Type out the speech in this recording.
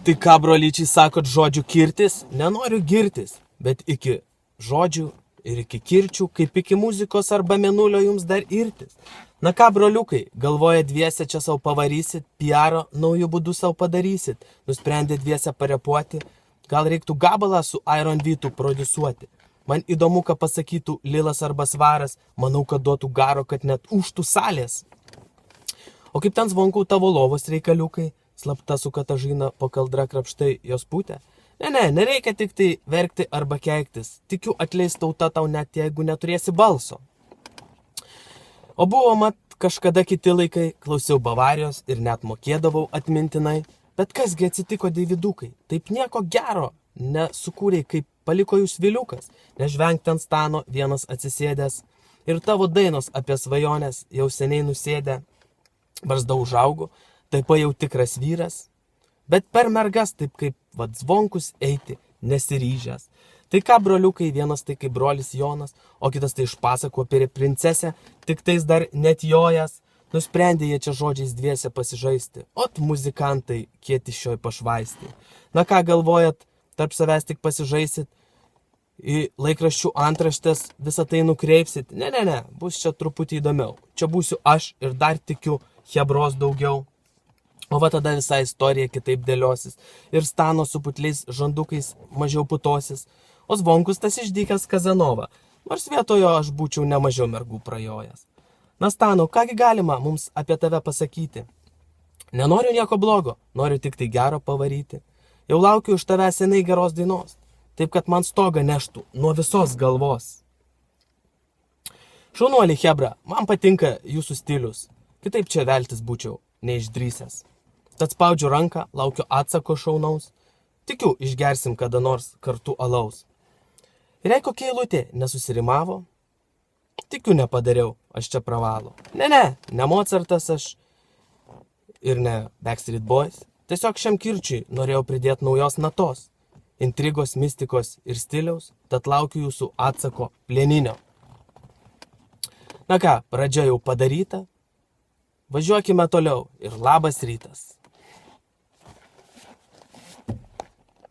Tai ką, brolyčiai, sakot žodžių kirtis? Nenoriu girtis, bet iki žodžių ir iki kirčių, kaip iki muzikos arba mėnulio jums dar irtis. Na ką, broliukai, galvoja dviese čia savo pavarysit, PR naujų būdų savo padarysit, nusprendė dviese parepuoti, gal reiktų gabalą su Iron Vytu produsuoti. Man įdomu, ką pasakytų Lilas arba Svaras, manau, kad duotų garo, kad net užtų salės. O kaip ten zvonkau tavo lovos reikaliukai, slapta su Katažina po kaldra krapštai jos putę? Ne, nereikia tik tai verkti arba keiktis. Tikiu, atleis tauta tau net jeigu neturėsi balso. O buvo mat kažkada kiti laikai, klausiau Bavarijos ir net mokėdavau atmintinai. Bet kasgi atsitiko Deividukai? Taip nieko gero nesukūrei, kaip paliko jūs viliukas. Nežvengti ant stano vienas atsisėdęs. Ir tavo dainos apie svajonės jau seniai nusėdę. Barzda užaugo, taip jau tikras vyras. Bet per mergas taip kaip zvonkus eiti nesiryžęs. Tai ką, broliukai, vienas tai kaip brolis Jonas, o kitas tai išpasako apie princesę, tik tais dar net jojas. Nusprendė jie čia žodžiais dviese pasižaisti. Ot muzikantai kieti šioj pašvaisti. Na ką galvojat, tarp savęs tik pasižaisit, į laikraščių antraštės visą tai nukreipsit? Ne, bus čia truputį įdomiau. Čia būsiu aš ir dar tikiu hebros daugiau. O va tada visa istorija kitaip dėliosis. Ir stano su putliais žandukais mažiau putosis. O zvonkus tas išdykęs Kazanova. Nors vietojo aš būčiau nemažiau mergų prajojęs. Na stano, kągi galima mums apie tave pasakyti? Nenoriu nieko blogo, noriu tik tai gero pavaryti. Jau laukiu iš tave senai geros dainos. Taip, kad man stogą neštų nuo visos galvos. Šaunuoli hebra, man patinka jūsų stilius. Kitaip čia veltis būčiau neišdrysęs. Tad spaudžiu ranką, laukiu atsako šaunaus. Tikiu, išgersim kada nors kartu alaus. Ir jei kokia eilutė nesusirimavo, tikiu nepadariau, aš čia pravalo. Ne Mozartas aš ir ne Backstreet Boys. Tiesiog šiam kirčiui norėjau pridėti naujos natos, intrigos, mistikos ir stiliaus, tad laukiu jūsų atsako plieninio. Na ką, pradžia jau padaryta, važiuokime toliau ir labas rytas.